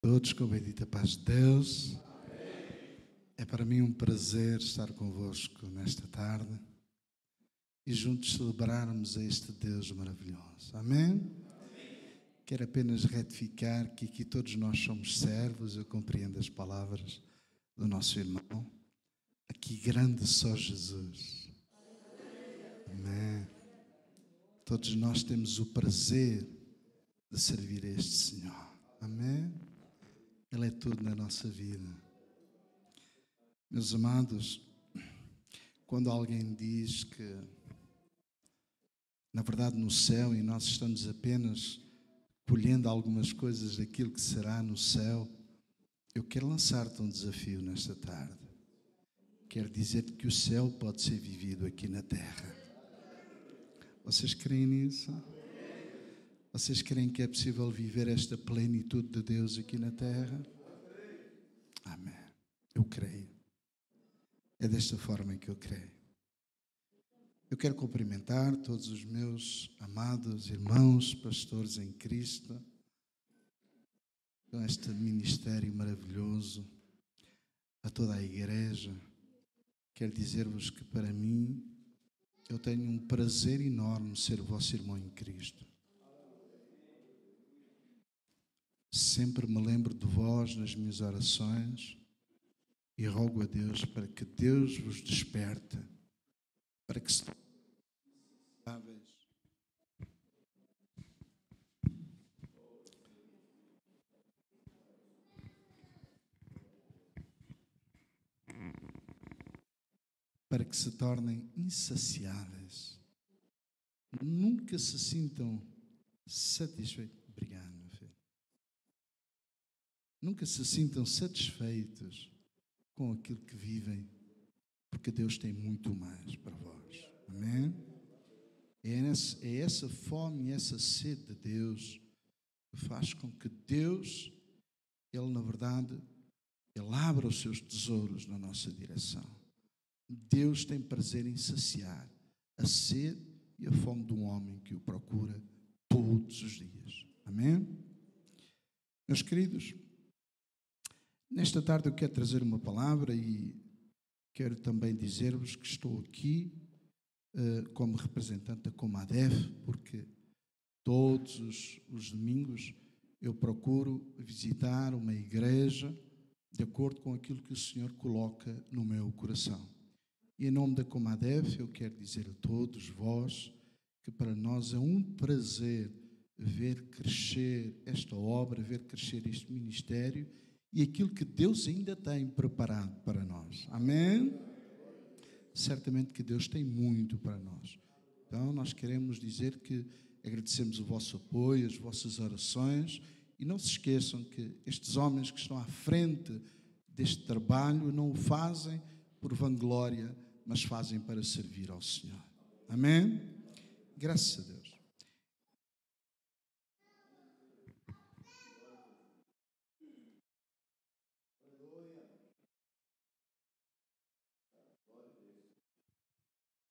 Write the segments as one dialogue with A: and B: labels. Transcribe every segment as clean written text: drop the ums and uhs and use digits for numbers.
A: Todos com a bendita paz de Deus. É para mim um prazer estar convosco nesta tarde e juntos celebrarmos a este Deus maravilhoso. Amém? Quero apenas retificar que aqui todos nós somos servos, eu compreendo as palavras do nosso irmão. Aqui grande só Jesus. Amém. Todos nós temos o prazer de servir a este Senhor. Amém? Ele é tudo na nossa vida. Meus amados, quando alguém diz que, na verdade, no céu, e nós estamos apenas colhendo algumas coisas daquilo que será no céu, eu quero lançar-te um desafio nesta tarde. Quero dizer-te que o céu pode ser vivido aqui na terra. Vocês creem nisso? Vocês creem que é possível viver esta plenitude de Deus aqui na terra? Amém. Eu creio. É desta forma que eu creio. Eu quero cumprimentar todos os meus amados irmãos, pastores em Cristo, com este ministério maravilhoso, a toda a igreja. Quero dizer-vos que para mim, eu tenho um prazer enorme ser vosso irmão em Cristo. Sempre me lembro de vós nas minhas orações e rogo a Deus para que Deus vos desperte, para que se para que se tornem insaciáveis. Nunca se sintam satisfeitos. Obrigado, meu filho. Nunca se sintam satisfeitos com aquilo que vivem, porque Deus tem muito mais para vós. Amém? É essa fome e essa sede de Deus que faz com que Deus, Ele na verdade, Ele abra os seus tesouros na nossa direção. Deus tem prazer em saciar a sede e a fome de um homem que o procura todos os dias. Amém? Meus queridos, nesta tarde eu quero trazer uma palavra e quero também dizer-vos que estou aqui como representante da Comadef, porque todos os domingos eu procuro visitar uma igreja de acordo com aquilo que o Senhor coloca no meu coração. E em nome da Comadef eu quero dizer a todos vós que para nós é um prazer ver crescer esta obra, ver crescer este ministério e aquilo que Deus ainda tem preparado para nós. Amém? Certamente que Deus tem muito para nós. Então, nós queremos dizer que agradecemos o vosso apoio, as vossas orações e não se esqueçam que estes homens que estão à frente deste trabalho não o fazem por vanglória, mas fazem para servir ao Senhor. Amém? Graças a Deus.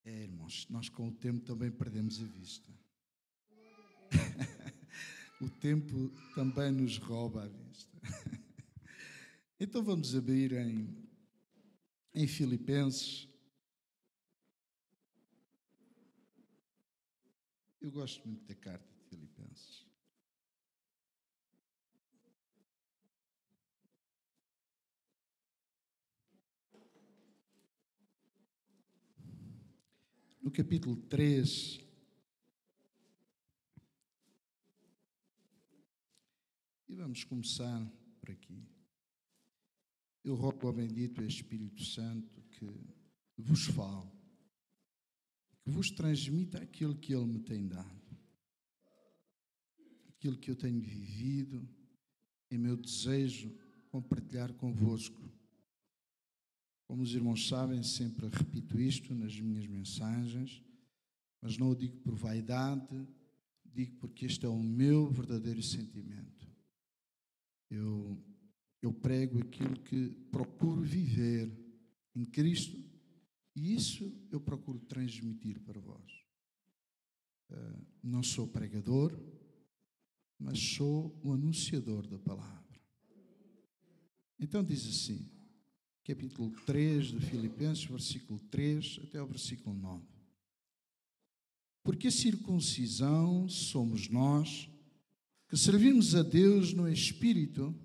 A: Irmãos, nós com o tempo também perdemos a vista. O tempo também nos rouba a vista. Então vamos abrir em Filipenses. Eu gosto muito da carta de Filipenses. No capítulo 3, e vamos começar por aqui. Eu rogo ao bendito Espírito Santo que vos fale, que vos transmita aquilo que Ele me tem dado, aquilo que eu tenho vivido, é meu desejo compartilhar convosco. Como os irmãos sabem, sempre repito isto nas minhas mensagens, mas não o digo por vaidade, digo porque este é o meu verdadeiro sentimento. Eu prego aquilo que procuro viver em Cristo e isso eu procuro transmitir para vós. Não sou pregador, mas sou o anunciador da palavra. Então diz assim, capítulo 3 de Filipenses, versículo 3 até ao versículo 9. Porque a circuncisão somos nós, que servimos a Deus no Espírito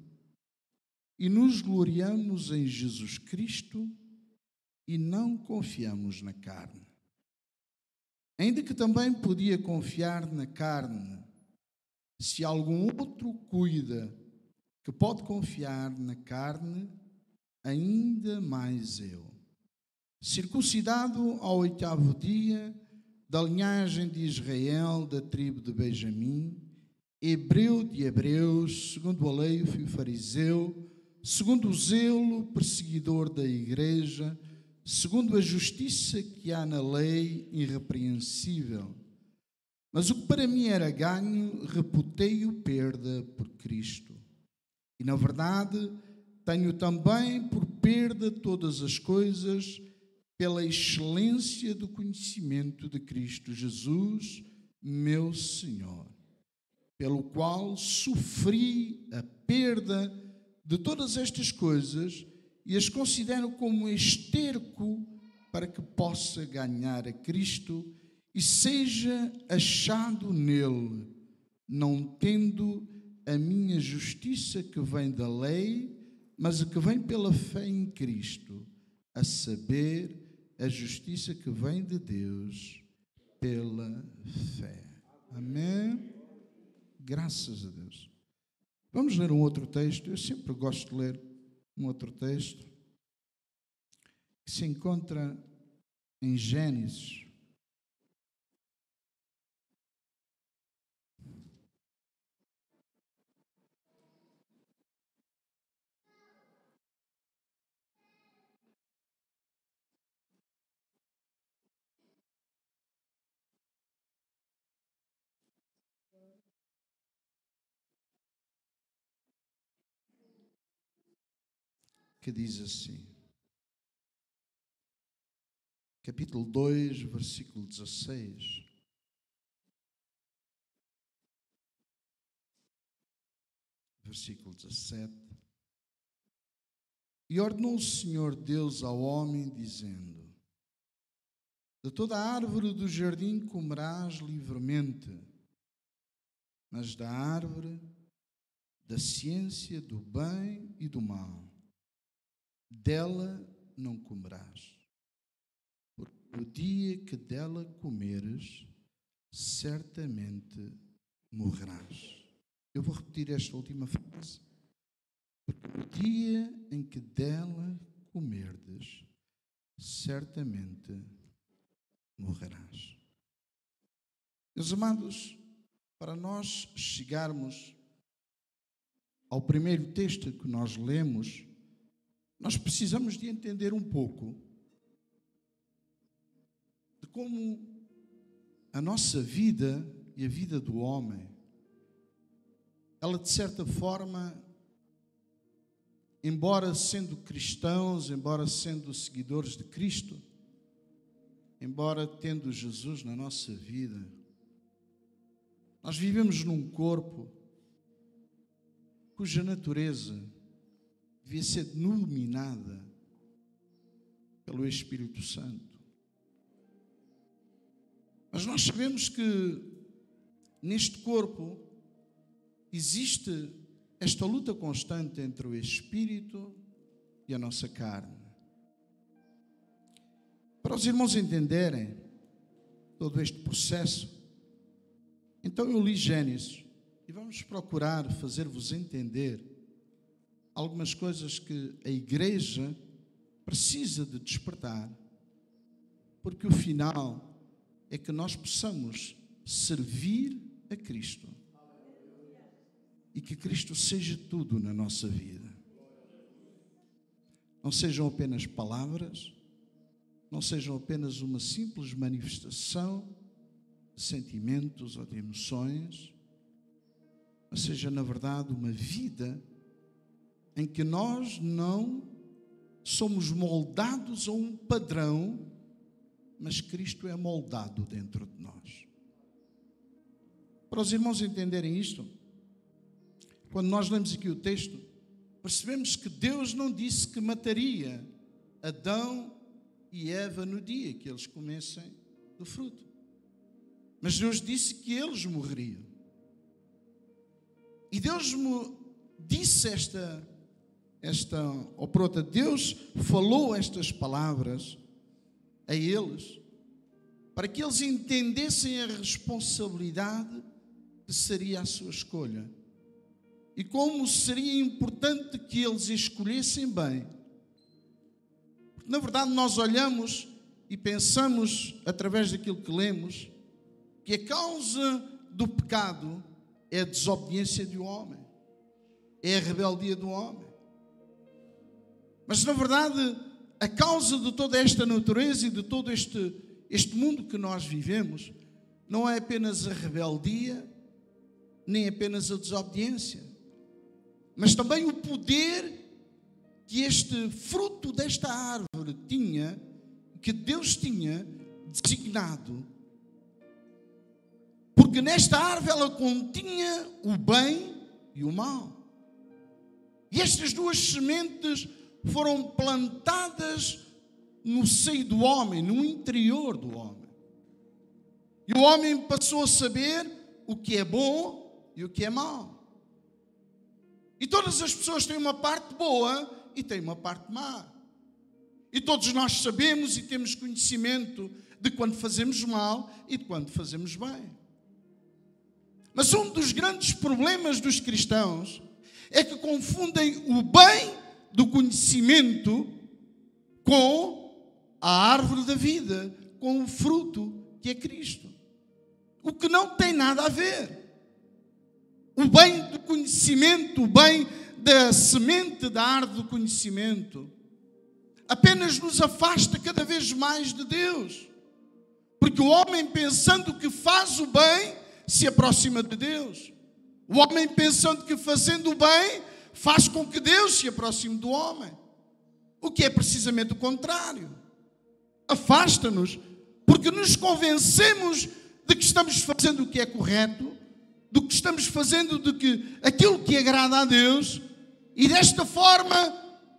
A: e nos gloriamos em Jesus Cristo e não confiamos na carne. Ainda que também podia confiar na carne, se algum outro cuida que pode confiar na carne, ainda mais eu. Circuncidado ao 8º dia, da linhagem de Israel, da tribo de Benjamim, hebreu de hebreus, segundo a lei fui fariseu, segundo o zelo perseguidor da igreja, segundo a justiça que há na lei, irrepreensível. Mas o que para mim era ganho, reputei-o perda por Cristo. E, na verdade, tenho também por perda todas as coisas, pela excelência do conhecimento de Cristo Jesus, meu Senhor, pelo qual sofri a perda de todas estas coisas e as considero como esterco para que possa ganhar a Cristo e seja achado nele, não tendo a minha justiça que vem da lei, mas a que vem pela fé em Cristo, a saber, a justiça que vem de Deus pela fé. Amém? Graças a Deus. Vamos ler um outro texto. Eu sempre gosto de ler um outro texto que se encontra em Gênesis. Que diz assim, capítulo 2, versículo 16. Versículo 17. E ordenou o Senhor Deus ao homem, dizendo: de toda a árvore do jardim comerás livremente, mas da árvore da ciência do bem e do mal, dela não comerás, porque no dia que dela comeres, certamente morrerás. Eu vou repetir esta última frase. Porque no dia em que dela comerdes, certamente morrerás. Meus amados, para nós chegarmos ao primeiro texto que nós lemos, nós precisamos de entender um pouco de como a nossa vida e a vida do homem, ela de certa forma, embora sendo cristãos, embora sendo seguidores de Cristo, embora tendo Jesus na nossa vida, nós vivemos num corpo cuja natureza devia ser iluminada pelo Espírito Santo. Mas nós sabemos que neste corpo existe esta luta constante entre o Espírito e a nossa carne. Para os irmãos entenderem todo este processo, então eu li Gênesis e vamos procurar fazer-vos entender algumas coisas que a igreja precisa de despertar, porque o final é que nós possamos servir a Cristo e que Cristo seja tudo na nossa vida. Não sejam apenas palavras, não sejam apenas uma simples manifestação de sentimentos ou de emoções, mas seja, na verdade, uma vida em que nós não somos moldados a um padrão, mas Cristo é moldado dentro de nós. Para os irmãos entenderem isto, quando nós lemos aqui o texto, percebemos que Deus não disse que mataria Adão e Eva no dia que eles comessem do fruto. Mas Deus disse que eles morreriam. E Deus me disse Deus falou estas palavras a eles, para que eles entendessem a responsabilidade que seria a sua escolha. E como seria importante que eles escolhessem bem. Porque, na verdade, nós olhamos e pensamos, através daquilo que lemos, que a causa do pecado é a desobediência do homem, é a rebeldia do homem. Mas, na verdade, a causa de toda esta natureza e de todo este mundo que nós vivemos não é apenas a rebeldia, nem apenas a desobediência, mas também o poder que este fruto desta árvore tinha, que Deus tinha designado. Porque nesta árvore ela continha o bem e o mal. E estas duas sementes foram plantadas no seio do homem, no interior do homem. E o homem passou a saber o que é bom e o que é mau. E todas as pessoas têm uma parte boa e têm uma parte má. E todos nós sabemos e temos conhecimento de quando fazemos mal e de quando fazemos bem. Mas um dos grandes problemas dos cristãos é que confundem o bem do conhecimento com a árvore da vida, com o fruto que é Cristo. O que não tem nada a ver. O bem do conhecimento, o bem da semente da árvore do conhecimento, apenas nos afasta cada vez mais de Deus. Porque o homem, pensando que faz o bem, se aproxima de Deus. O homem, pensando que fazendo o bem, faz com que Deus se aproxime do homem. O que é precisamente o contrário. Afasta-nos, porque nos convencemos de que estamos fazendo o que é correto, do que estamos fazendo, de que aquilo que agrada a Deus, e desta forma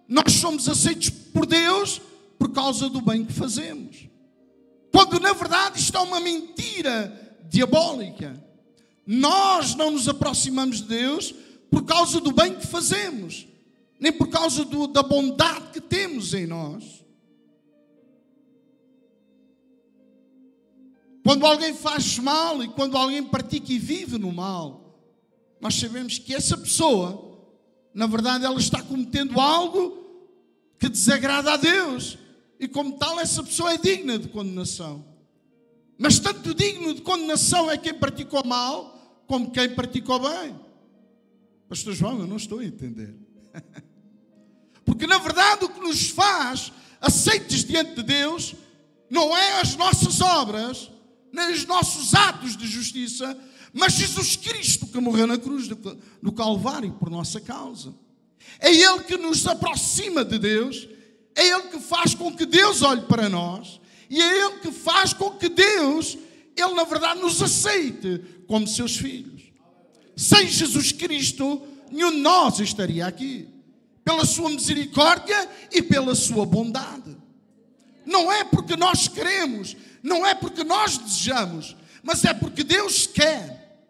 A: nós somos aceitos por Deus por causa do bem que fazemos. Quando na verdade isto é uma mentira diabólica. Nós não nos aproximamos de Deus por causa do bem que fazemos, nem por causa da bondade que temos em nós. Quando alguém faz mal e quando alguém pratica e vive no mal, nós sabemos que essa pessoa, na verdade, ela está cometendo algo que desagrada a Deus. E como tal, essa pessoa é digna de condenação. Mas tanto digno de condenação é quem praticou mal, como quem praticou bem. Pastor João, eu não estou a entender. Porque, na verdade, o que nos faz aceites diante de Deus não é as nossas obras, nem os nossos atos de justiça, mas Jesus Cristo que morreu na cruz do Calvário por nossa causa. É Ele que nos aproxima de Deus, é Ele que faz com que Deus olhe para nós, e é Ele que faz com que Deus, Ele na verdade nos aceite como seus filhos. Sem Jesus Cristo, nenhum de nós estaria aqui. Pela sua misericórdia e pela sua bondade. Não é porque nós queremos, não é porque nós desejamos, mas é porque Deus quer.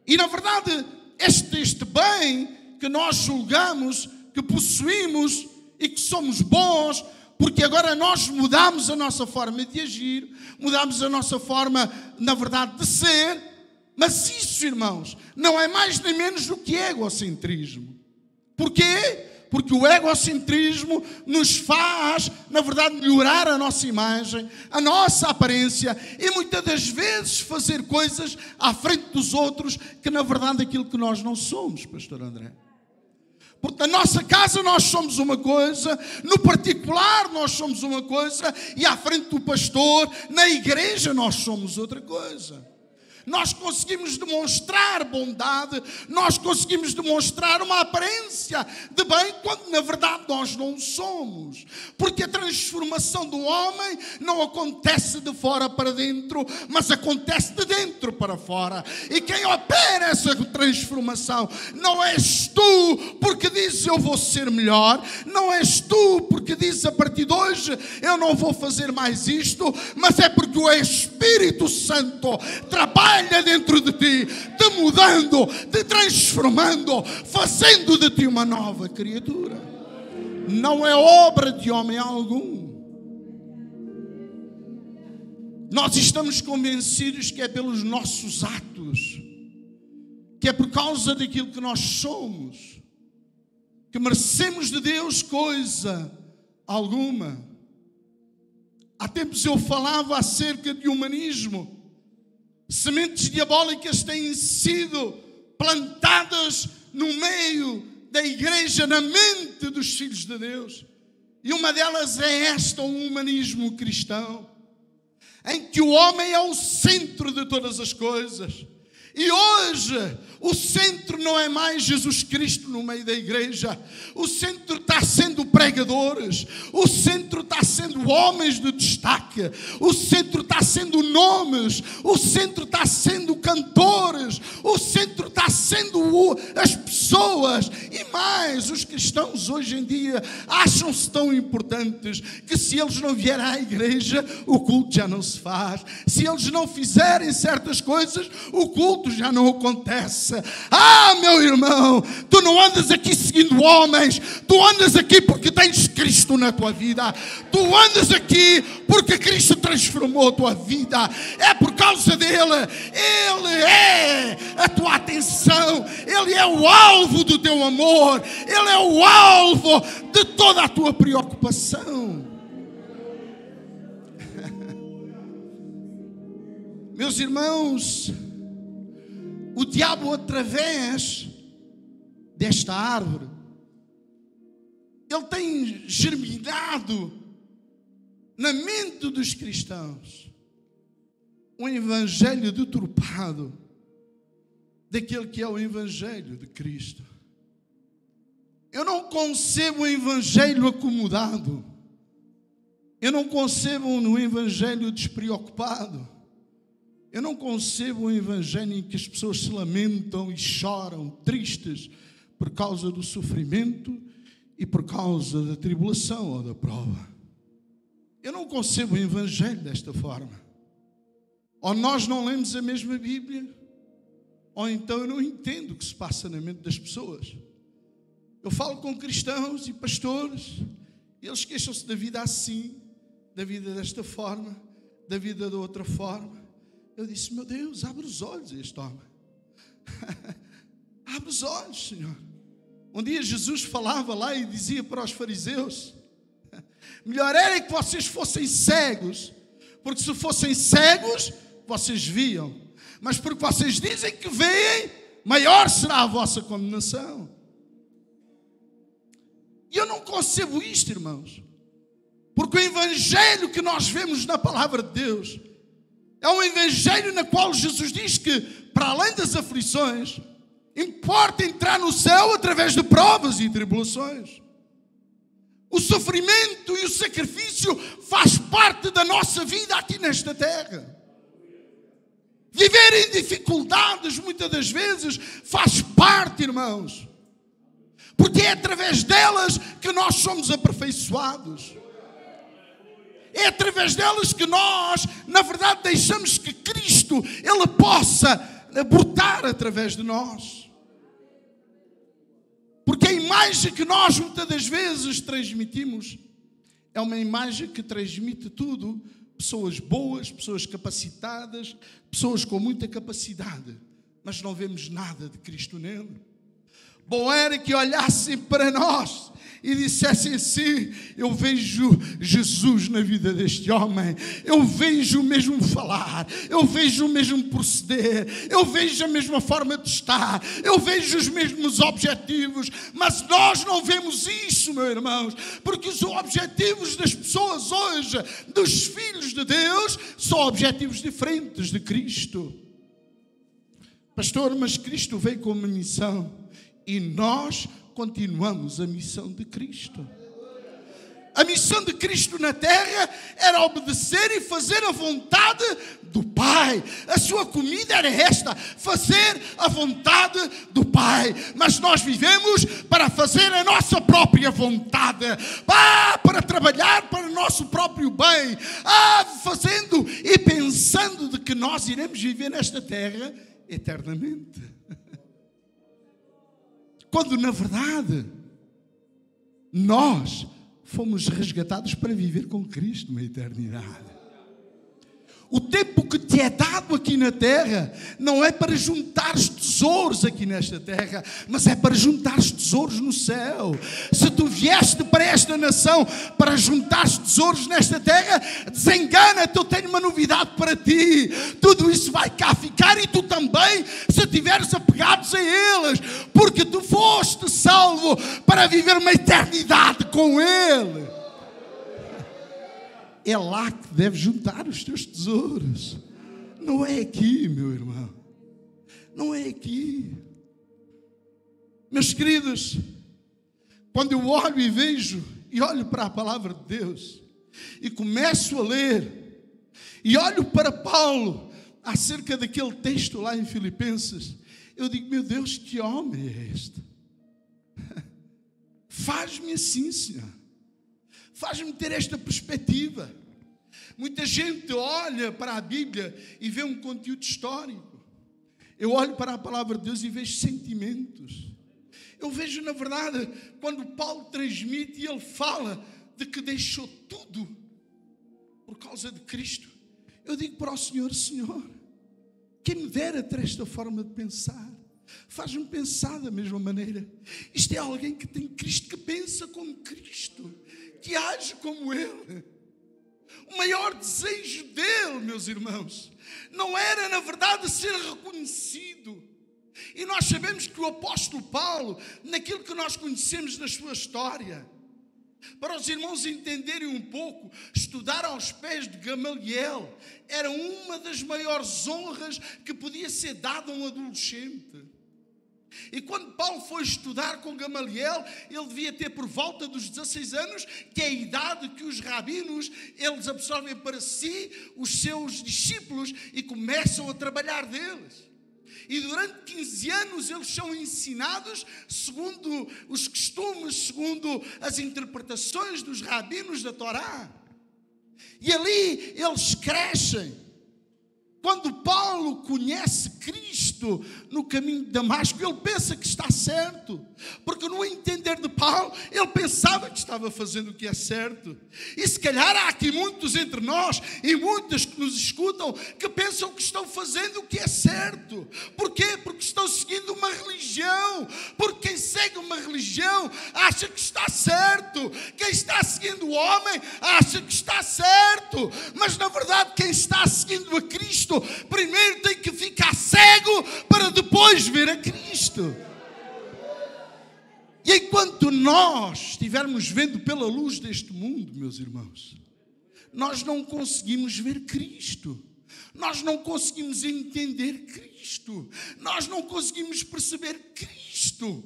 A: E na verdade, este bem que nós julgamos, que possuímos e que somos bons, porque agora nós mudamos a nossa forma de agir, mudamos a nossa forma, na verdade, de ser, mas isso, irmãos, não é mais nem menos do que egocentrismo. Porquê? Porque o egocentrismo nos faz, na verdade, melhorar a nossa imagem, a nossa aparência e muitas das vezes fazer coisas à frente dos outros que, na verdade, é aquilo que nós não somos, Pastor André. Porque na nossa casa nós somos uma coisa, no particular nós somos uma coisa e à frente do pastor, na igreja nós somos outra coisa. nós conseguimos demonstrar bondade, nós conseguimos demonstrar uma aparência de bem, quando na verdade nós não somos. Porque a transformação do homem não acontece de fora para dentro, mas acontece de dentro para fora. E quem opera essa transformação não és tu, porque dizes eu vou ser melhor, não és tu, porque dizes a partir de hoje eu não vou fazer mais isto, mas é porque o Espírito Santo trabalha dentro de ti, te mudando, te transformando, fazendo de ti uma nova criatura. Não é obra de homem algum. Nós estamos convencidos que é pelos nossos atos, que é por causa daquilo que nós somos, que merecemos de Deus coisa alguma. Há tempos eu falava acerca de humanismo. Sementes diabólicas têm sido plantadas no meio da igreja, na mente dos filhos de Deus. E uma delas é esta, um humanismo cristão, em que o homem é o centro de todas as coisas. E hoje o centro não é mais Jesus Cristo no meio da igreja. O centro está sendo pregadores. O centro está sendo homens de destaque. O centro está sendo nomes. O centro está sendo cantores. O centro está sendo as pessoas. E mais, os cristãos hoje em dia acham-se tão importantes que se eles não vierem à igreja, o culto já não se faz. Se eles não fizerem certas coisas, o culto já não acontece. Ah, meu irmão, tu não andas aqui seguindo homens, tu andas aqui porque tens Cristo na tua vida, tu andas aqui porque Cristo transformou a tua vida, é por causa dele, ele é a tua atenção, ele é o alvo do teu amor, ele é o alvo de toda a tua preocupação. Meus irmãos, o diabo, através desta árvore, ele tem germinado na mente dos cristãos um evangelho deturpado daquele que é o evangelho de Cristo. Eu não concebo um evangelho acomodado. Eu não concebo um evangelho despreocupado. Eu não concebo um evangelho em que as pessoas se lamentam e choram, tristes, por causa do sofrimento e por causa da tribulação ou da prova. Eu não concebo o evangelho desta forma. Ou nós não lemos a mesma Bíblia, ou então eu não entendo o que se passa na mente das pessoas. Eu falo com cristãos e pastores, e eles queixam-se da vida assim, da vida desta forma, da vida da outra forma. Eu disse, meu Deus, abre os olhos a este homem. Abre os olhos, Senhor. Um dia Jesus falava lá e dizia para os fariseus, melhor era que vocês fossem cegos, porque se fossem cegos, vocês viam. Mas porque vocês dizem que veem, maior será a vossa condenação. E eu não concebo isto, irmãos. Porque o evangelho que nós vemos na palavra de Deus é um evangelho na qual Jesus diz que, para além das aflições, importa entrar no céu através de provas e tribulações. O sofrimento e o sacrifício faz parte da nossa vida aqui nesta terra. Viver em dificuldades, muitas das vezes, faz parte, irmãos. Porque é através delas que nós somos aperfeiçoados. É através delas que nós, na verdade, deixamos que Cristo, Ele possa brotar através de nós. Porque a imagem que nós, muitas das vezes, transmitimos, é uma imagem que transmite tudo. Pessoas boas, pessoas capacitadas, pessoas com muita capacidade. Mas não vemos nada de Cristo nele. Bom era que olhassem para nós e dissessem assim, eu vejo Jesus na vida deste homem, eu vejo o mesmo falar, eu vejo o mesmo proceder, eu vejo a mesma forma de estar, eu vejo os mesmos objetivos, mas nós não vemos isso, meus irmãos, porque os objetivos das pessoas hoje, dos filhos de Deus, são objetivos diferentes de Cristo. Pastor, mas Cristo veio com uma missão e nós continuamos a missão de Cristo. A missão de Cristo na terra era obedecer e fazer a vontade do Pai. A sua comida era esta, fazer a vontade do Pai. Mas nós vivemos para fazer a nossa própria vontade, para trabalhar para o nosso próprio bem, fazendo e pensando de que nós iremos viver nesta terra eternamente. Quando na verdade nós fomos resgatados para viver com Cristo uma eternidade. O tempo que te é dado aqui na terra não é para juntar tesouros aqui nesta terra, mas é para juntar tesouros no céu. Se tu vieste para esta nação para juntar tesouros nesta terra, desengana-te, eu tenho uma novidade para ti. Tudo isso vai cá ficar e tu também, se estiveres apegados a eles, porque tu foste salvo para viver uma eternidade com Ele. É lá que deves juntar os teus tesouros. Não é aqui, meu irmão. Não é aqui. Meus queridos, quando eu olho e vejo, e olho para a palavra de Deus, e começo a ler, e olho para Paulo, acerca daquele texto lá em Filipenses, eu digo, meu Deus, que homem é este? Faz-me assim, Senhor. Faz-me ter esta perspectiva. Muita gente olha para a Bíblia e vê um conteúdo histórico. Eu olho para a palavra de Deus e vejo sentimentos. Eu vejo, na verdade, quando Paulo transmite e ele fala de que deixou tudo por causa de Cristo. Eu digo para o Senhor, Senhor, quem me dera ter esta forma de pensar. Faz-me pensar da mesma maneira. Isto é alguém que tem Cristo, que pensa como Cristo, que age como Ele. O maior desejo dele, meus irmãos, não era, na verdade, ser reconhecido. E nós sabemos que o apóstolo Paulo, naquilo que nós conhecemos da sua história, para os irmãos entenderem um pouco, estudar aos pés de Gamaliel era uma das maiores honras que podia ser dada a um adolescente. E quando Paulo foi estudar com Gamaliel, ele devia ter por volta dos 16 anos, que é a idade que os rabinos, eles absorvem para si os seus discípulos e começam a trabalhar deles. E durante 15 anos eles são ensinados segundo os costumes, segundo as interpretações dos rabinos da Torá. E ali eles crescem. Quando Paulo conhece Cristo no caminho de Damasco, ele pensa que está certo, porque no entender de Paulo, ele pensava que estava fazendo o que é certo. E se calhar há aqui muitos entre nós, e muitas que nos escutam, que pensam que estão fazendo o que é certo. Porquê? Porque estão seguindo uma religião. Porque quem segue uma religião acha que está certo. Quem está seguindo o homem acha que está certo. Mas na verdade quem está seguindo a Cristo primeiro tem que ficar cego para depois ver a Cristo. E enquanto nós estivermos vendo pela luz deste mundo, meus irmãos, nós não conseguimos ver Cristo. Nós não conseguimos entender Cristo. Nós não conseguimos perceber Cristo.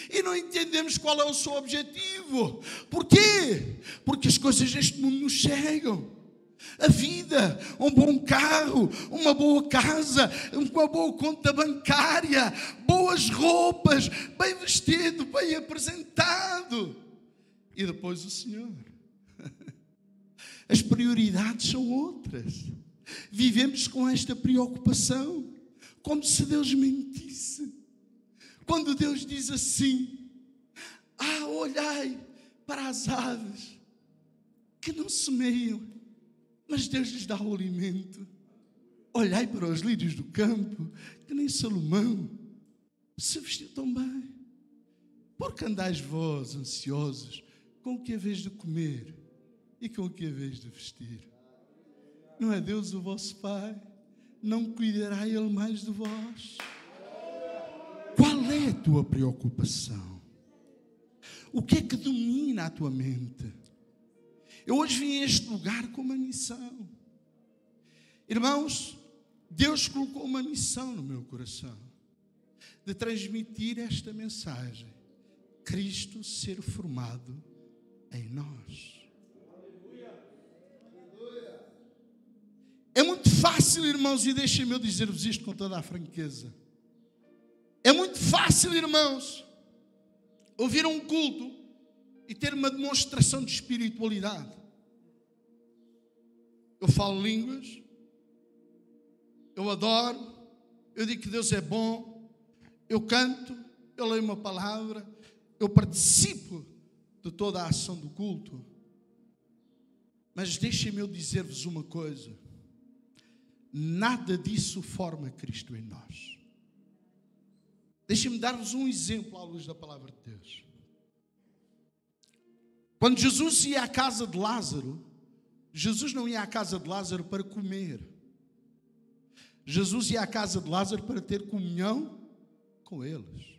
A: E não entendemos qual é o seu objetivo. Porquê? Porque as coisas deste mundo nos chegam. A vida, um bom carro, uma boa casa, uma boa conta bancária, boas roupas, bem vestido, bem apresentado. E depois o Senhor. As prioridades são outras. Vivemos com esta preocupação, como se Deus mentisse. Quando Deus diz assim, olhai para as aves que não semeiam, mas Deus lhes dá o alimento. Olhai para os lírios do campo, que nem Salomão se vestiu tão bem. Por que andais vós ansiosos com o que haveis de comer e com o que haveis de vestir? Não é Deus o vosso Pai? Não cuidará Ele mais de vós? Qual é a tua preocupação? O que é que domina a tua mente? Eu hoje vim a este lugar com uma missão. Irmãos, Deus colocou uma missão no meu coração. de transmitir esta mensagem. Cristo ser formado em nós. É muito fácil, irmãos, e deixem-me eu dizer-vos isto com toda a franqueza. É muito fácil, irmãos, ouvir um culto e ter uma demonstração de espiritualidade. Eu falo línguas, eu adoro, eu digo que Deus é bom, eu canto, eu leio uma palavra, eu participo de toda a ação do culto. Mas deixem-me eu dizer-vos uma coisa: nada disso forma Cristo em nós. Deixem-me dar-vos um exemplo à luz da palavra de Deus. Quando Jesus ia à casa de Lázaro, Jesus não ia à casa de Lázaro para comer. Jesus ia à casa de Lázaro para ter comunhão com eles.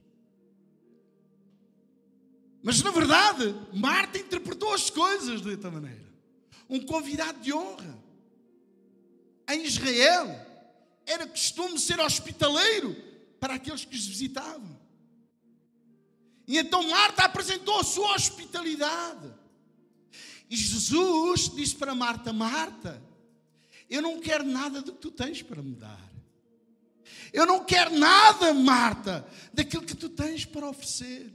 A: Mas na verdade, Marta interpretou as coisas de outra maneira. Um convidado de honra. Em Israel, era costume ser hospitaleiro para aqueles que os visitavam. E então Marta apresentou a sua hospitalidade. E Jesus disse para Marta: Marta, eu não quero nada do que tu tens para me dar. Eu não quero nada, Marta, daquilo que tu tens para oferecer.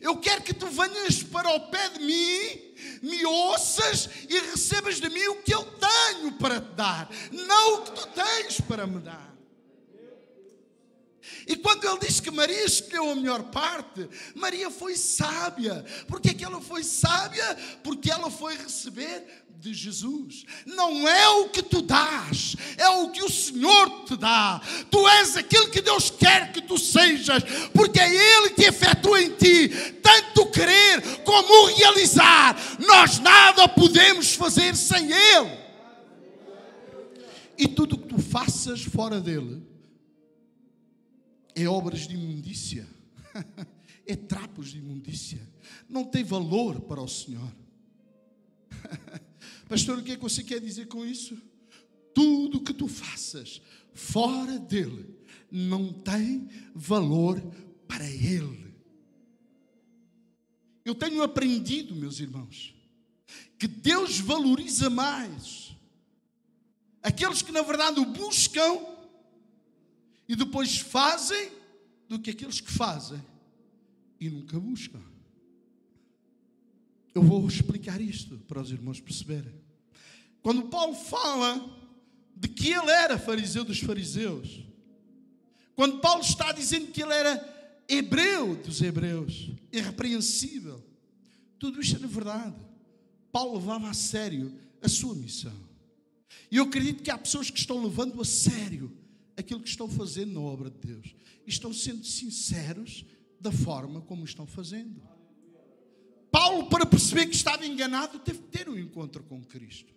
A: Eu quero que tu venhas para o pé de mim, me ouças e recebas de mim o que eu tenho para te dar, não o que tu tens para me dar. E quando ele disse que Maria escolheu a melhor parte, Maria foi sábia. Por que é que ela foi sábia? Porque ela foi receber de Jesus. Não é o que tu dás, é o que o Senhor te dá. Tu és aquilo que Deus quer que tu sejas, porque é Ele que efetua em ti tanto querer como realizar. Nós nada podemos fazer sem Ele. E tudo o que tu faças fora dele é obras de imundícia, é trapos de imundícia, não tem valor para o Senhor. Pastor, o que é que você quer dizer com isso? Tudo que tu faças fora dele não tem valor para ele. Eu tenho aprendido, meus irmãos, que Deus valoriza mais aqueles que na verdade o buscam e depois fazem, do que aqueles que fazem e nunca buscam. Eu vou explicar isto para os irmãos perceberem. Quando Paulo fala de que ele era fariseu dos fariseus, quando Paulo está dizendo que ele era hebreu dos hebreus, irrepreensível, tudo isto é na verdade. Paulo levava a sério a sua missão. E eu acredito que há pessoas que estão levando a sério aquilo que estão fazendo na obra de Deus. E estão sendo sinceros da forma como estão fazendo. Paulo, para perceber que estava enganado, teve que ter um encontro com Cristo.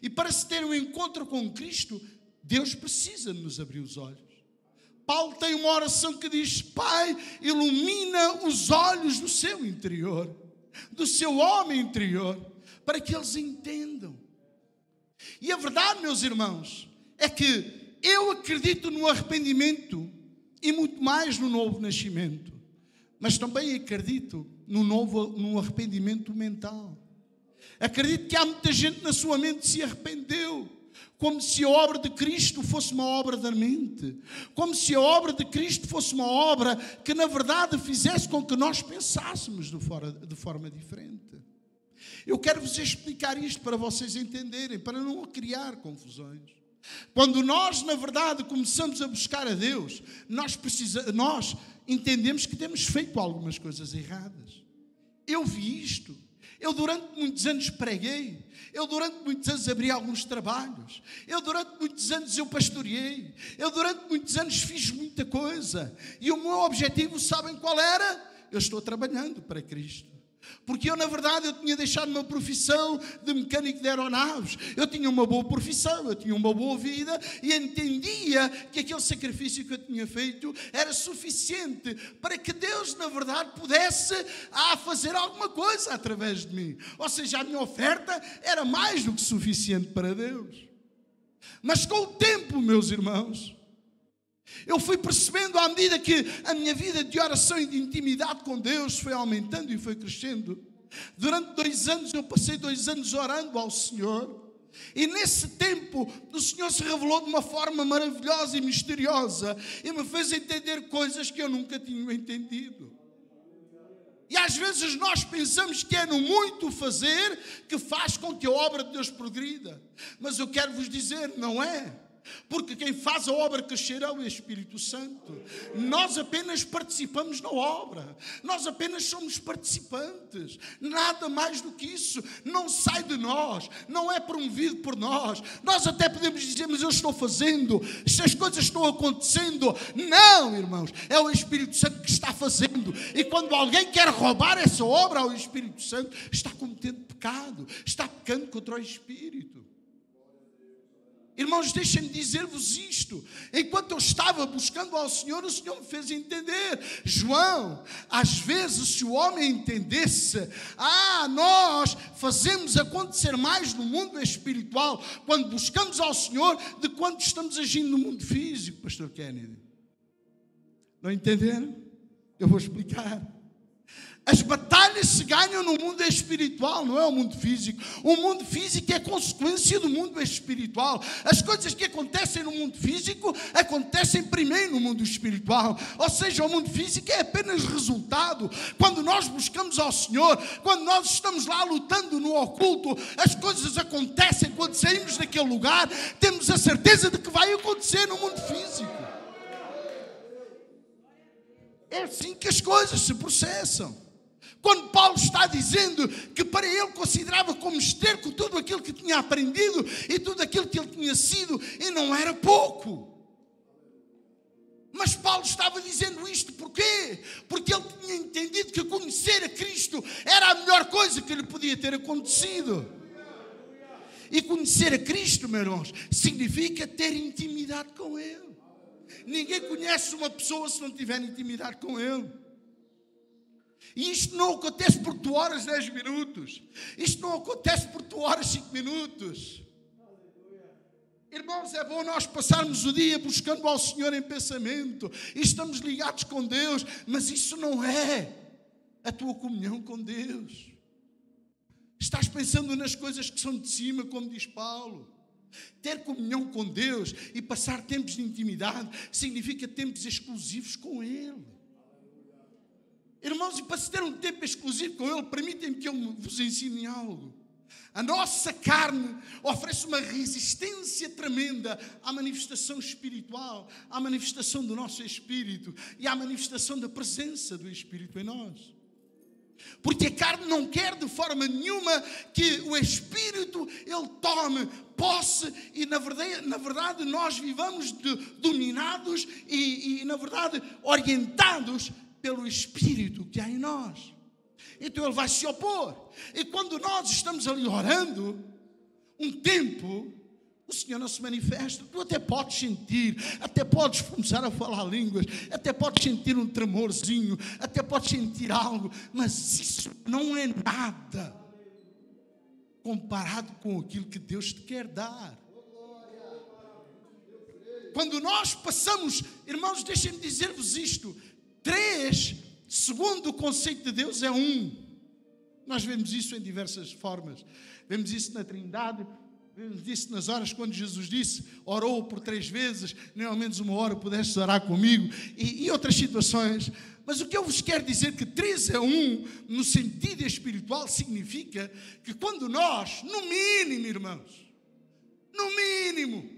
A: E para se ter um encontro com Cristo, Deus precisa nos abrir os olhos. Paulo tem uma oração que diz: Pai, ilumina os olhos do seu interior, do seu homem interior, para que eles entendam. E a verdade, meus irmãos, é que eu acredito no arrependimento e muito mais no novo nascimento, mas também acredito no arrependimento mental. Acredito que há muita gente na sua mente que se arrependeu, como se a obra de Cristo fosse uma obra da mente, como se a obra de Cristo fosse uma obra que na verdade fizesse com que nós pensássemos de forma diferente. Eu quero vos explicar isto para vocês entenderem, para não criar confusões. Quando nós, na verdade, começamos a buscar a Deus, nós entendemos que temos feito algumas coisas erradas. Eu vi isto. Eu durante muitos anos preguei. Eu durante muitos anos abri alguns trabalhos. Eu durante muitos anos eu pastoreei. Eu durante muitos anos fiz muita coisa. E o meu objetivo, sabem qual era? Eu estou trabalhando para Cristo. Porque eu, na verdade, eu tinha deixado uma profissão de mecânico de aeronaves. Eu tinha uma boa profissão, eu tinha uma boa vida e entendia que aquele sacrifício que eu tinha feito era suficiente para que Deus, na verdade, pudesse fazer alguma coisa através de mim. Ou seja, a minha oferta era mais do que suficiente para Deus. Mas com o tempo, meus irmãos, Eu fui percebendo à medida que a minha vida de oração e de intimidade com Deus foi aumentando e foi crescendo. Durante 2 anos, eu passei 2 anos orando ao Senhor. E nesse tempo, o Senhor se revelou de uma forma maravilhosa e misteriosa. E me fez entender coisas que eu nunca tinha entendido. E às vezes nós pensamos que é no muito fazer que faz com que a obra de Deus progrida. Mas eu quero vos dizer, não é. Porque quem faz a obra crescer é o Espírito Santo. Nós apenas participamos na obra. Nós apenas somos participantes. Nada mais do que isso. Não sai de nós. Não é promovido por nós. Nós até podemos dizer, mas eu estou fazendo. As coisas estão acontecendo. Não, irmãos. É o Espírito Santo que está fazendo. E quando alguém quer roubar essa obra ao Espírito Santo, está cometendo pecado. Está pecando contra o Espírito. Irmãos, deixem-me dizer-vos isto. Enquanto eu estava buscando ao Senhor, o Senhor me fez entender. João, às vezes, se o homem entendesse, nós fazemos acontecer mais no mundo espiritual quando buscamos ao Senhor de quando estamos agindo no mundo físico, pastor Kennedy. Não entenderam? Eu vou explicar. As batalhas se ganham no mundo espiritual, não é o mundo físico. O mundo físico é consequência do mundo espiritual. As coisas que acontecem no mundo físico acontecem primeiro no mundo espiritual. Ou seja, o mundo físico é apenas resultado. Quando nós buscamos ao Senhor, quando nós estamos lá lutando no oculto, as coisas acontecem. Quando saímos daquele lugar, temos a certeza de que vai acontecer no mundo físico. É assim que as coisas se processam. Quando Paulo está dizendo que para ele considerava como esterco tudo aquilo que tinha aprendido e tudo aquilo que ele tinha sido, e não era pouco. Mas Paulo estava dizendo isto porquê? Porque ele tinha entendido que conhecer a Cristo era a melhor coisa que lhe podia ter acontecido. E conhecer a Cristo, meus irmãos, significa ter intimidade com Ele. Ninguém conhece uma pessoa se não tiver intimidade com Ele. E isto não acontece porque tu oras 10 minutos. Isto não acontece porque tu oras 5 minutos. Irmãos, é bom nós passarmos o dia buscando ao Senhor em pensamento. E estamos ligados com Deus. Mas isso não é a tua comunhão com Deus. Estás pensando nas coisas que são de cima, como diz Paulo. Ter comunhão com Deus e passar tempos de intimidade significa tempos exclusivos com Ele. Irmãos, e para se ter um tempo exclusivo com Ele, permitem-me que eu vos ensine algo. A nossa carne oferece uma resistência tremenda à manifestação espiritual, à manifestação do nosso Espírito e à manifestação da presença do Espírito em nós. Porque a carne não quer de forma nenhuma que o Espírito ele tome posse e na verdade nós vivamos dominados e na verdade orientados pelo Espírito que há em nós. Então ele vai se opor. E quando nós estamos ali orando, um tempo, o Senhor não se manifesta. Tu até podes sentir, até podes começar a falar línguas, até podes sentir um tremorzinho, até podes sentir algo, mas isso não é nada comparado com aquilo que Deus te quer dar. Quando nós passamos, irmãos, deixem-me dizer-vos isto, 3, segundo o conceito de Deus, é 1. Nós vemos isso em diversas formas. Vemos isso na Trindade, vemos isso nas horas quando Jesus disse, orou por 3 vezes, nem ao menos uma hora pudeste orar comigo, e outras situações. Mas o que eu vos quero dizer que 3 é 1, no sentido espiritual, significa que quando nós, no mínimo, irmãos, no mínimo,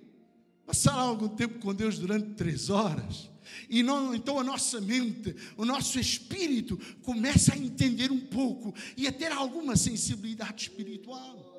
A: passar algum tempo com Deus durante 3 horas, e não, então a nossa mente, o nosso espírito começa a entender um pouco e a ter alguma sensibilidade espiritual.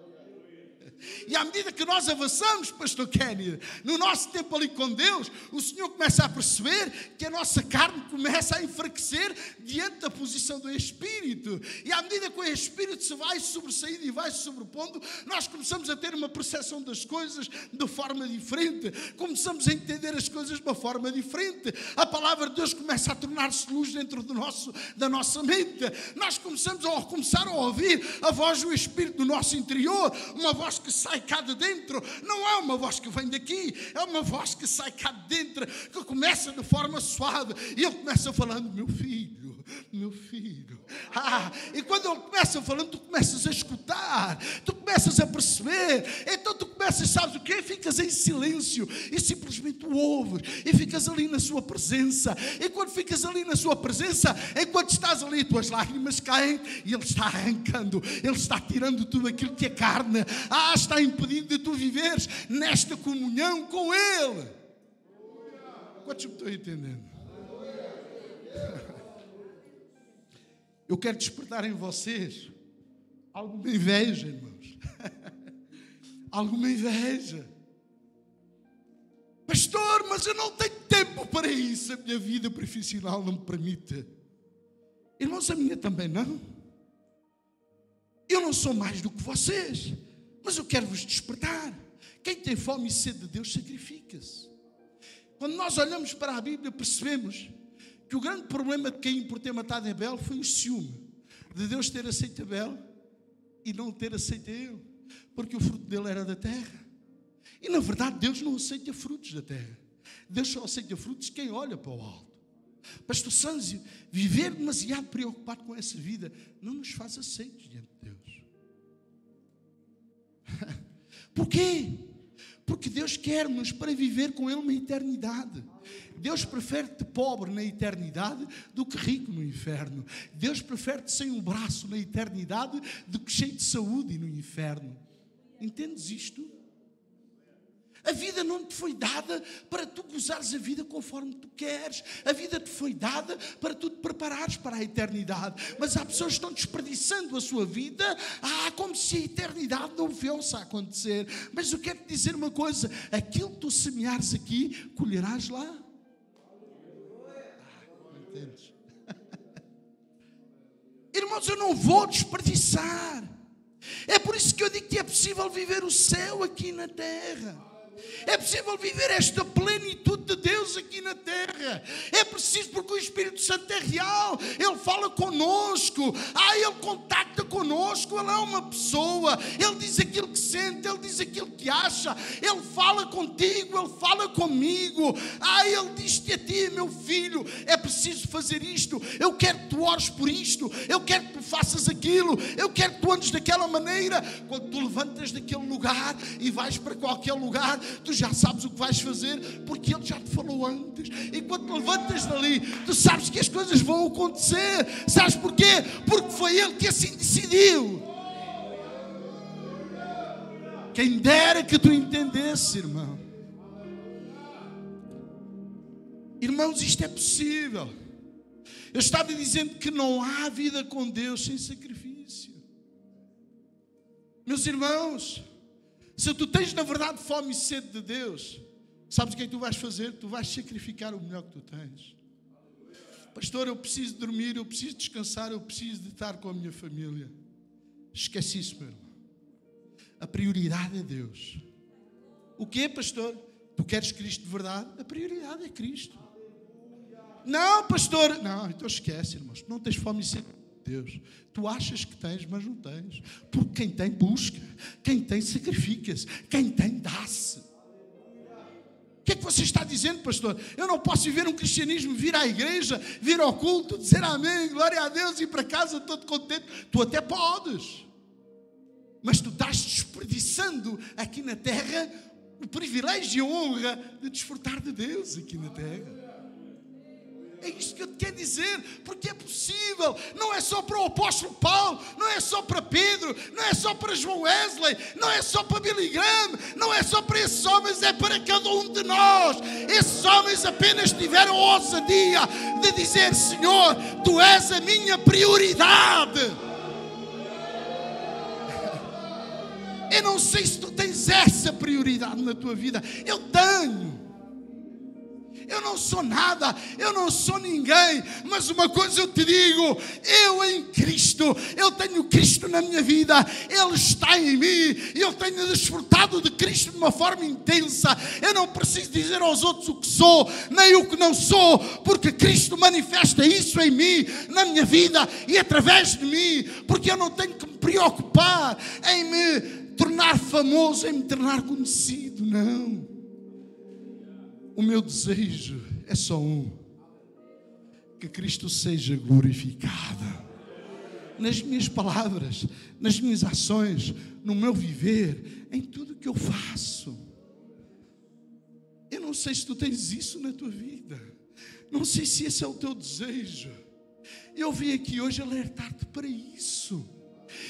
A: E à medida que nós avançamos, pastor Kenny, no nosso tempo ali com Deus, o Senhor começa a perceber que a nossa carne começa a enfraquecer diante da posição do Espírito. E à medida que o Espírito se vai sobressaindo e vai se sobrepondo, nós começamos a ter uma percepção das coisas de forma diferente. Começamos a entender as coisas de uma forma diferente. A palavra de Deus começa a tornar-se luz dentro da nossa mente. Nós começamos a ouvir a voz do Espírito do nosso interior, uma voz que sai cá de dentro, não é uma voz que vem daqui, é uma voz que sai cá de dentro, que começa de forma suave, e ele começa falando: meu filho, meu filho. E quando ele começa falando, tu começas a escutar, tu começas a perceber, então tu começas, sabes o quê? Ficas em silêncio e simplesmente o ouves e ficas ali na sua presença. E quando ficas ali na sua presença, enquanto estás ali, tuas lágrimas caem e ele está arrancando, ele está tirando tudo aquilo que é carne, está impedindo de tu viveres nesta comunhão com ele. Quantos me estão entendendo? Eu quero despertar em vocês alguma inveja, irmãos. Alguma inveja. Pastor, mas eu não tenho tempo para isso. A minha vida profissional não me permite. Irmãos, a minha também não. Eu não sou mais do que vocês. Mas eu quero vos despertar. Quem tem fome e sede de Deus, sacrifica-se. Quando nós olhamos para a Bíblia, percebemos que o grande problema de Caim por ter matado Abel foi o ciúme de Deus ter aceito Abel e não ter aceito ele, porque o fruto dele era da terra. E na verdade Deus não aceita frutos da terra. Deus só aceita frutos de quem olha para o alto. Pastor Sânzio, viver demasiado preocupado com essa vida não nos faz aceitos diante de Deus. Porquê? Porque Deus quer-nos para viver com Ele uma eternidade. Deus prefere-te pobre na eternidade do que rico no inferno. Deus prefere-te sem um braço na eternidade do que cheio de saúde no inferno. Entendes isto? A vida não te foi dada para tu gozares a vida conforme tu queres. A vida te foi dada para tu te preparares para a eternidade. Mas há pessoas que estão desperdiçando a sua vida como se a eternidade não viesse a acontecer. Mas eu quero te dizer uma coisa: aquilo que tu semeares aqui, colherás lá. Não entendes? Irmãos, eu não vou desperdiçar. É por isso que eu digo que é possível viver o céu aqui na terra. É possível viver esta plenitude de Deus aqui na terra. É preciso, porque o Espírito Santo é real. Ele fala conosco. Ele contacta conosco. Ele é uma pessoa. Ele diz aquilo que sente. Ele diz aquilo que acha. Ele fala contigo. Ele fala comigo. Ele diz-te a ti: meu filho, é preciso fazer isto. Eu quero que tu ores por isto. Eu quero que tu faças aquilo. Eu quero que tu andes daquela maneira. Quando tu levantas daquele lugar e vais para qualquer lugar, tu já sabes o que vais fazer, porque Ele já te falou antes. E quando te levantas dali, tu sabes que as coisas vão acontecer. Sabes porquê? Porque foi Ele que assim decidiu. Quem dera que tu entendesse, irmão. Irmãos, isto é possível. Eu estava dizendo que não há vida com Deus sem sacrifício. Meus irmãos, se tu tens na verdade fome e sede de Deus, sabes o que é que tu vais fazer? Tu vais sacrificar o melhor que tu tens. Pastor, eu preciso dormir, eu preciso descansar, eu preciso de estar com a minha família. Esquece isso, meu irmão. A prioridade é Deus. O que é, pastor? Tu queres Cristo de verdade? A prioridade é Cristo. Não, pastor. Não, então esquece, irmãos. Não tens fome e sede de Deus. Tu achas que tens, mas não tens. Porque quem tem, busca. Quem tem, sacrifica-se. Quem tem, dá-se. O que é que você está dizendo, pastor? Eu não posso viver um cristianismo, vir à igreja, vir ao culto, dizer amém, glória a Deus, ir para casa todo contente. Tu até podes. Mas tu estás desperdiçando aqui na terra o privilégio e a honra de desfrutar de Deus aqui na terra. É isto que eu te quero dizer, porque é possível. Não é só para o apóstolo Paulo, não é só para Pedro, não é só para João Wesley, não é só para Billy Graham, não é só para esses homens, é para cada um de nós. Esses homens apenas tiveram a ousadia de dizer: Senhor, Tu és a minha prioridade. Eu não sei se tu tens essa prioridade na tua vida. Eu tenho. Eu não sou nada, eu não sou ninguém, mas uma coisa eu te digo: eu em Cristo, eu tenho Cristo na minha vida, Ele está em mim, e eu tenho desfrutado de Cristo de uma forma intensa. Eu não preciso dizer aos outros o que sou, nem o que não sou, porque Cristo manifesta isso em mim, na minha vida e através de mim, porque eu não tenho que me preocupar em me tornar famoso é me tornar conhecido, não. O meu desejo é só um: que Cristo seja glorificado nas minhas palavras, nas minhas ações, no meu viver, em tudo que eu faço. Eu não sei se tu tens isso na tua vida, não sei se esse é o teu desejo. Eu vim aqui hoje alertar-te para isso.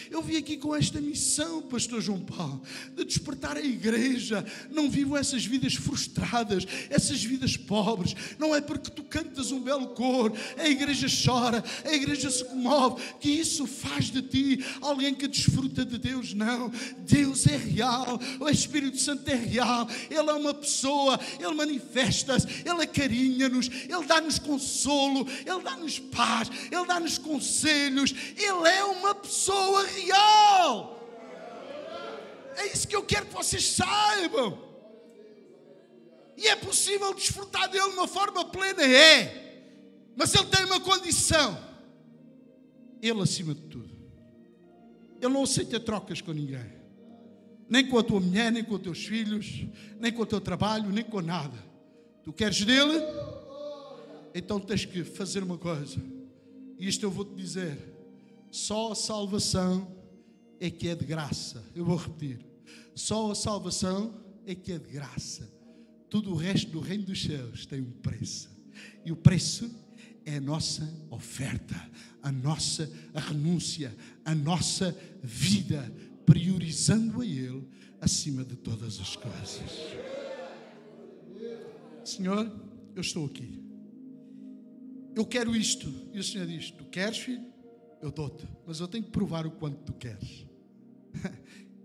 A: Eu vim aqui com esta missão, pastor João Paulo, de despertar a igreja. Não vivam essas vidas frustradas, essas vidas pobres. Não é porque tu cantas um belo coro, a igreja chora, a igreja se comove, que isso faz de ti alguém que desfruta de Deus. Não, Deus é real, o Espírito Santo é real. Ele é uma pessoa, Ele manifesta-se, Ele acarinha-nos, Ele dá-nos consolo, Ele dá-nos paz, Ele dá-nos conselhos. Ele é uma pessoa real. É isso que eu quero que vocês saibam. E é possível desfrutar dele de uma forma plena, é. Mas ele tem uma condição: ele acima de tudo. Ele não aceita trocas com ninguém, nem com a tua mulher, nem com os teus filhos, nem com o teu trabalho, nem com nada. Tu queres dele? Então tens que fazer uma coisa, e isto eu vou-te dizer: só a salvação é que é de graça. Eu vou repetir: só a salvação é que é de graça. Tudo o resto do reino dos céus tem um preço. E o preço é a nossa oferta, a renúncia, a nossa vida, priorizando a Ele acima de todas as coisas. Senhor, eu estou aqui. Eu quero isto. E o Senhor diz: tu queres, filho? Eu dou-te, mas eu tenho que provar o quanto tu queres.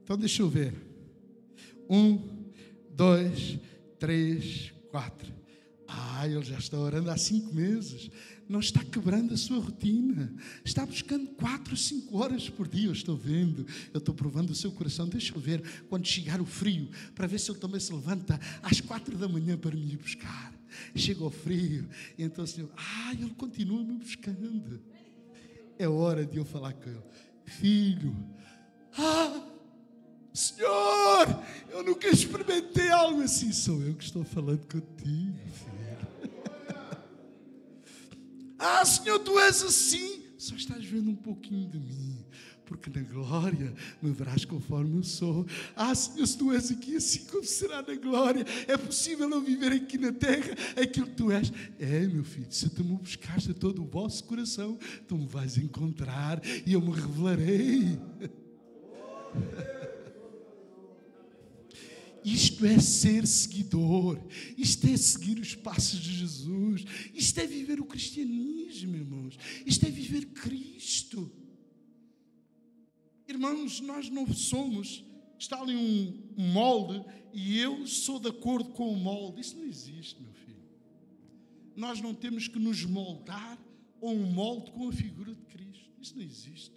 A: Então deixa eu ver. 1, 2, 3, 4. Ele já está orando há 5 meses. Não está quebrando a sua rotina. Está buscando 4, 5 horas por dia. Eu estou vendo. Eu estou provando o seu coração. Deixa eu ver quando chegar o frio, para ver se ele também se levanta às 4 da manhã para me ir buscar. Chega o frio, e então o Senhor, ele continua me buscando. É hora de eu falar com ele: filho, Senhor, eu nunca experimentei algo assim. Sou eu que estou falando contigo, filho. Senhor, tu és assim. Só estás vendo um pouquinho de mim, porque na glória me verás conforme eu sou. Senhor, se tu és aqui, assim como será na glória. É possível eu viver aqui na terra aquilo que tu és? Meu filho, se tu me buscaste a todo o vosso coração, tu me vais encontrar e eu me revelarei. Isto é ser seguidor. Isto é seguir os passos de Jesus. Isto é viver o cristianismo, irmãos. Isto é viver Cristo. Irmãos, nós não somos, está ali um molde e eu sou de acordo com o molde. Isso não existe, meu filho. Nós não temos que nos moldar a um molde com a figura de Cristo. Isso não existe.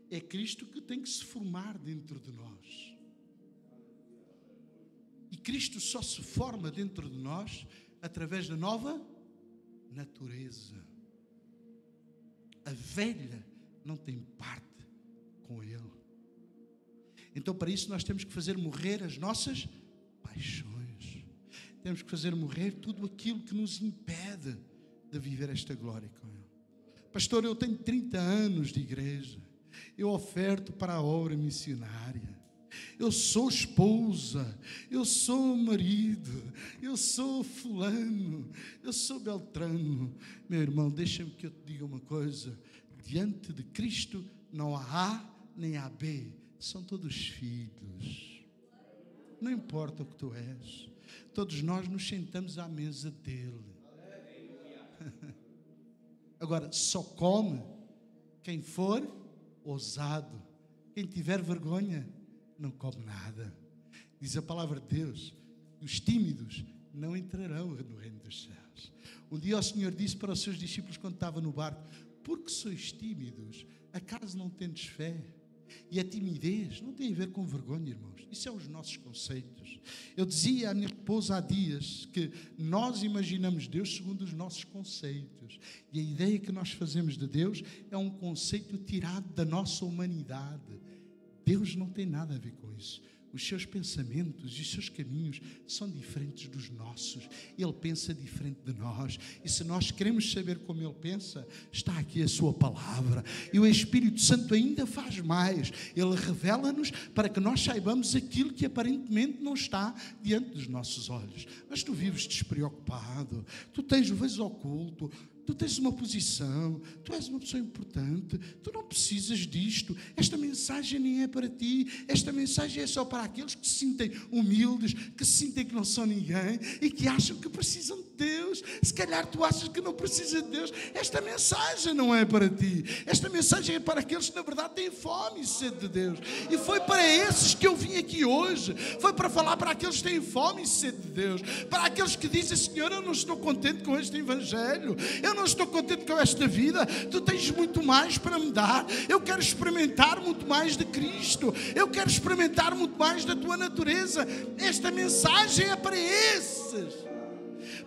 A: É Cristo que tem que se formar dentro de nós. E Cristo só se forma dentro de nós através da nova natureza. A velha não tem parte com Ele. Então, para isso, nós temos que fazer morrer as nossas paixões. Temos que fazer morrer tudo aquilo que nos impede de viver esta glória com Ele. Pastor, eu tenho 30 anos de igreja. Eu oferto para a obra missionária. Eu sou esposa, eu sou marido, eu sou fulano, eu sou beltrano. Meu irmão, deixa-me que eu te diga uma coisa: diante de Cristo não há A nem há B, são todos filhos. Não importa o que tu és, todos nós nos sentamos à mesa dele. Agora, só come quem for ousado. Quem tiver vergonha não come nada. Diz a palavra de Deus: os tímidos não entrarão no reino dos céus. Um dia o Senhor disse para os seus discípulos quando estava no barco: porque sois tímidos, acaso não tendes fé? E a timidez não tem a ver com vergonha, irmãos. Isso é os nossos conceitos. Eu dizia à minha esposa há dias que nós imaginamos Deus segundo os nossos conceitos. E a ideia que nós fazemos de Deus é um conceito tirado da nossa humanidade. Deus não tem nada a ver com isso. Os seus pensamentos e os seus caminhos são diferentes dos nossos. Ele pensa diferente de nós. E se nós queremos saber como Ele pensa, está aqui a sua palavra. E o Espírito Santo ainda faz mais. Ele revela-nos para que nós saibamos aquilo que aparentemente não está diante dos nossos olhos. Mas tu vives despreocupado. Tu vês oculto. Tu tens uma posição, tu és uma pessoa importante, tu não precisas disto. Esta mensagem nem é para ti, esta mensagem é só para aqueles que se sentem humildes, que se sentem que não são ninguém e que acham que precisam de Deus. Se calhar tu achas que não precisas de Deus, esta mensagem não é para ti. Esta mensagem é para aqueles que na verdade têm fome e sede de Deus. E foi para esses que eu vim aqui hoje. Foi para falar para aqueles que têm fome e sede de Deus, para aqueles que dizem: Senhor, eu não estou contente com este Evangelho, eu não estou contente com esta vida, tu tens muito mais para me dar. Eu quero experimentar muito mais de Cristo, eu quero experimentar muito mais da tua natureza. Esta mensagem é para esses,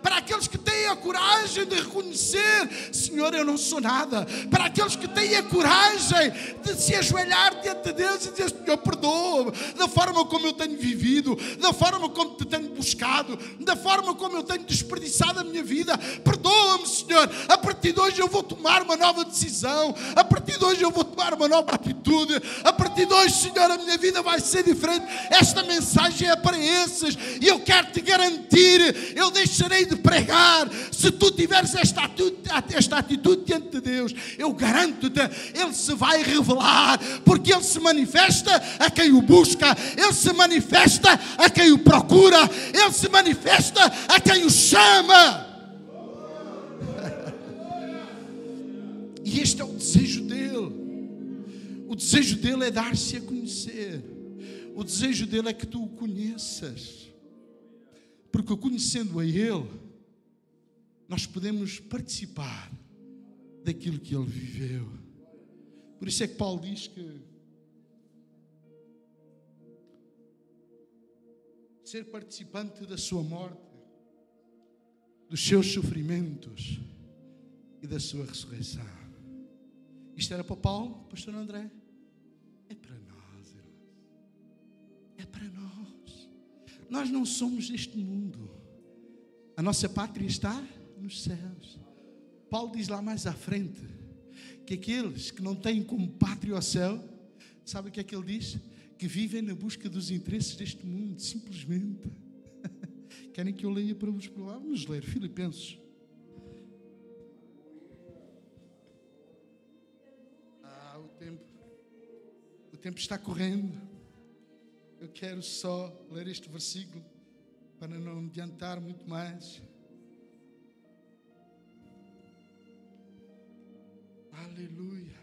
A: para aqueles que têm a coragem de reconhecer: Senhor, eu não sou nada. Para aqueles que têm a coragem de se ajoelhar diante de Deus e dizer: Senhor, perdoa-me da forma como eu tenho vivido, da forma como te tenho buscado, da forma como eu tenho desperdiçado a minha vida. Perdoa-me, Senhor. A partir de hoje eu vou tomar uma nova decisão. A partir de hoje eu vou tomar uma nova atitude. A partir de hoje, Senhor, a minha vida vai ser diferente. Esta mensagem é para esses e eu quero te garantir, eu deixarei de pregar. Se tu tiveres esta atitude diante de Deus, eu garanto-te, Ele se vai revelar, porque Ele se manifesta a quem o busca, Ele se manifesta a quem o procura, Ele se manifesta a quem o chama. E este é o desejo dele. O desejo dele é dar-se a conhecer. O desejo dele é que tu o conheças, porque conhecendo a Ele, nós podemos participar daquilo que Ele viveu. Por isso é que Paulo diz que ser participante da sua morte, dos seus sofrimentos e da sua ressurreição. Isto era para Paulo, pastor André? É para nós, irmãos. É para nós. Nós não somos deste mundo. A nossa pátria está nos céus. Paulo diz lá mais à frente que aqueles que não têm como pátria o céu, sabe o que é que ele diz? Que vivem na busca dos interesses deste mundo, simplesmente. Querem que eu leia para vos provar? Vamos ler Filipenses. O tempo está correndo. Eu quero só ler este versículo para não adiantar muito mais. Aleluia.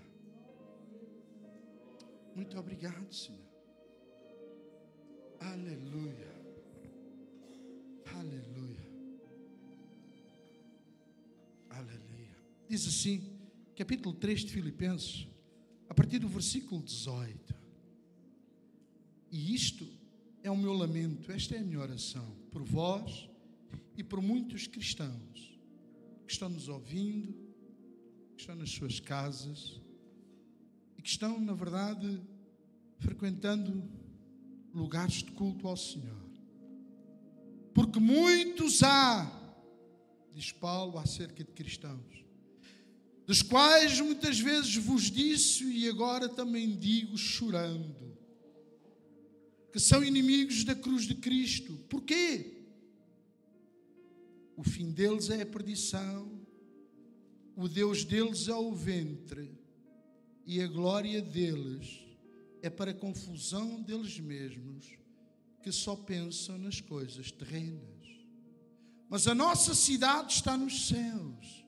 A: Muito obrigado, Senhor. Aleluia. Aleluia. Aleluia. Diz assim, capítulo 3 de Filipenses, a partir do versículo 18. E isto é o meu lamento, esta é a minha oração, por vós e por muitos cristãos que estão nos ouvindo, que estão nas suas casas e que estão, na verdade, frequentando lugares de culto ao Senhor. Porque muitos há, diz Paulo acerca de cristãos, dos quais muitas vezes vos disse e agora também digo chorando, que são inimigos da cruz de Cristo. Porquê? O fim deles é a perdição, o Deus deles é o ventre e a glória deles é para a confusão deles mesmos, que só pensam nas coisas terrenas. Mas a nossa cidade está nos céus,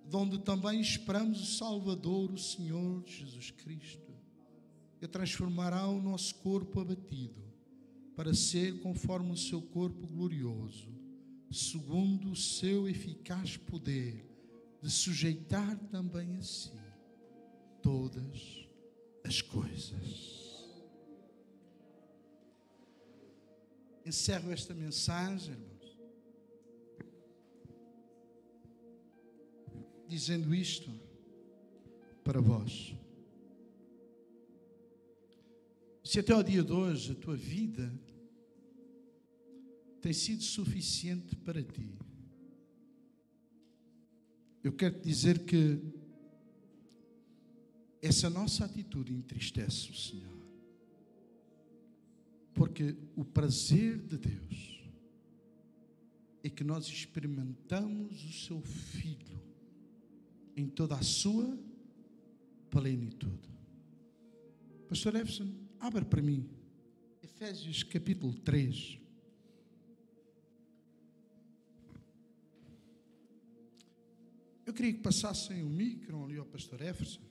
A: de onde também esperamos o Salvador, o Senhor Jesus Cristo, que transformará o nosso corpo abatido para ser conforme o seu corpo glorioso, segundo o seu eficaz poder de sujeitar também a si todas as coisas. Encerro esta mensagem, irmãos, dizendo isto para vós. Se até ao dia de hoje a tua vida tem sido suficiente para ti, eu quero te dizer que essa nossa atitude entristece o Senhor. Porque o prazer de Deus é que nós experimentamos o seu Filho em toda a sua plenitude. Pastor Everson, abra para mim Efésios capítulo 3. Eu queria que passassem o micro ali ao pastor Everson,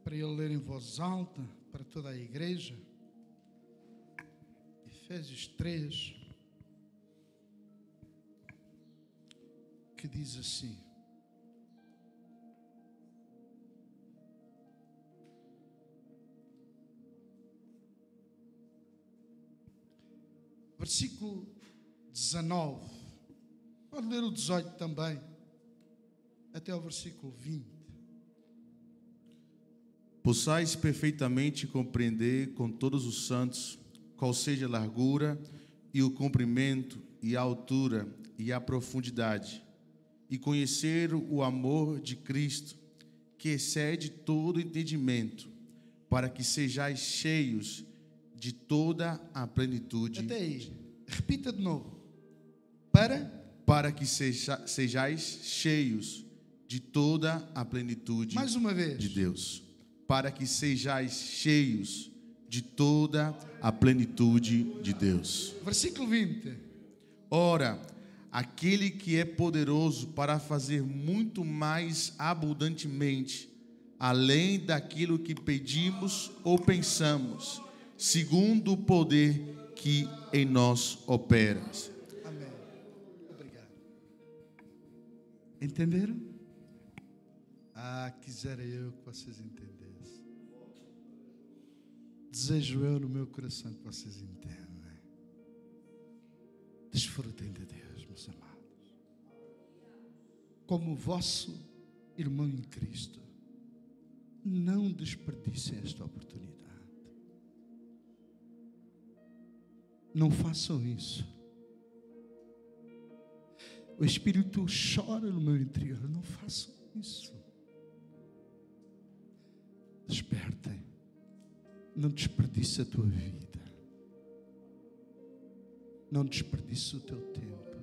A: para ele ler em voz alta para toda a igreja. Efésios 3, que diz assim: versículo 19, pode ler o 18 também, até o versículo 20.
B: Possais perfeitamente compreender com todos os santos qual seja a largura e o comprimento e a altura e a profundidade, e conhecer o amor de Cristo, que excede todo entendimento, para que sejais cheios de toda a plenitude.
A: Até aí, repita de novo.
B: Para que sejais cheios de toda a plenitude.
A: Mais uma vez.
B: De Deus. Para que sejais cheios de toda a plenitude de Deus.
A: Versículo 20.
B: Ora, aquele que é poderoso para fazer muito mais abundantemente, além daquilo que pedimos ou pensamos, segundo o poder que em nós opera.
A: Amém. Obrigado. Entenderam? Quisera eu que vocês entendessem. Desejo eu no meu coração que vocês entendam. Desfrutem de Deus, meus amados. Como vosso irmão em Cristo, não desperdicem esta oportunidade. Não façam isso. O Espírito chora no meu interior. Não façam isso. Despertem. Não desperdice a tua vida. Não desperdice o teu tempo.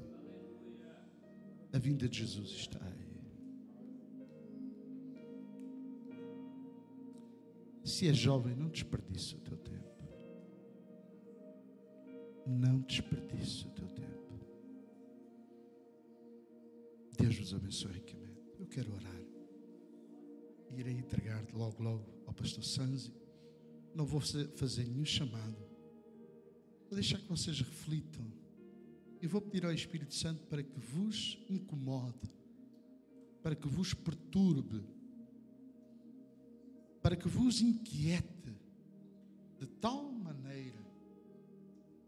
A: A vinda de Jesus está aí. Se é jovem, não desperdice o teu tempo. Não desperdice o teu tempo. Deus vos abençoe ricamente. Eu quero orar. Irei entregar logo ao pastor Sanzi. Não vou fazer nenhum chamado. Vou deixar que vocês reflitam. E vou pedir ao Espírito Santo para que vos incomode, para que vos perturbe, para que vos inquiete de tal maneira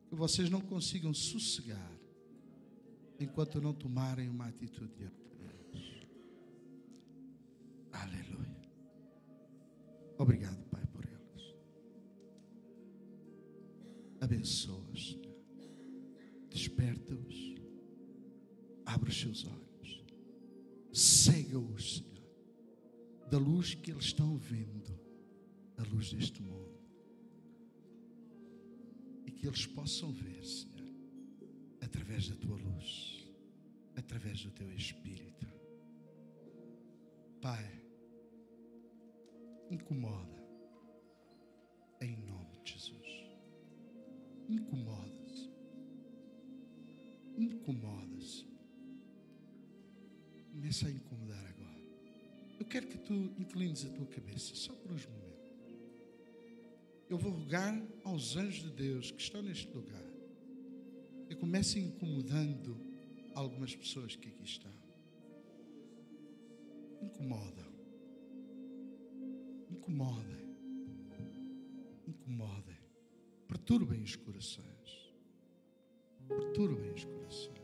A: que vocês não consigam sossegar enquanto não tomarem uma atitude diante de Deus. Aleluia. Obrigado, Pai, por eles. Abençoa-os, Senhor. Desperta-os. Abre os seus olhos. Cega-os, Senhor, da luz que eles estão vendo, a luz deste mundo. E que eles possam ver, Senhor, através da tua luz, através do teu Espírito. Pai, incomoda, em nome de Jesus. Incomoda-se. Incomoda-se. Começa a incomodar agora. Eu quero que tu inclines a tua cabeça, só por uns momentos. Eu vou rogar aos anjos de Deus que estão neste lugar que comecem incomodando algumas pessoas que aqui estão. Incomoda. Incomoda. Incomoda. Perturbem os corações. Perturbem os corações.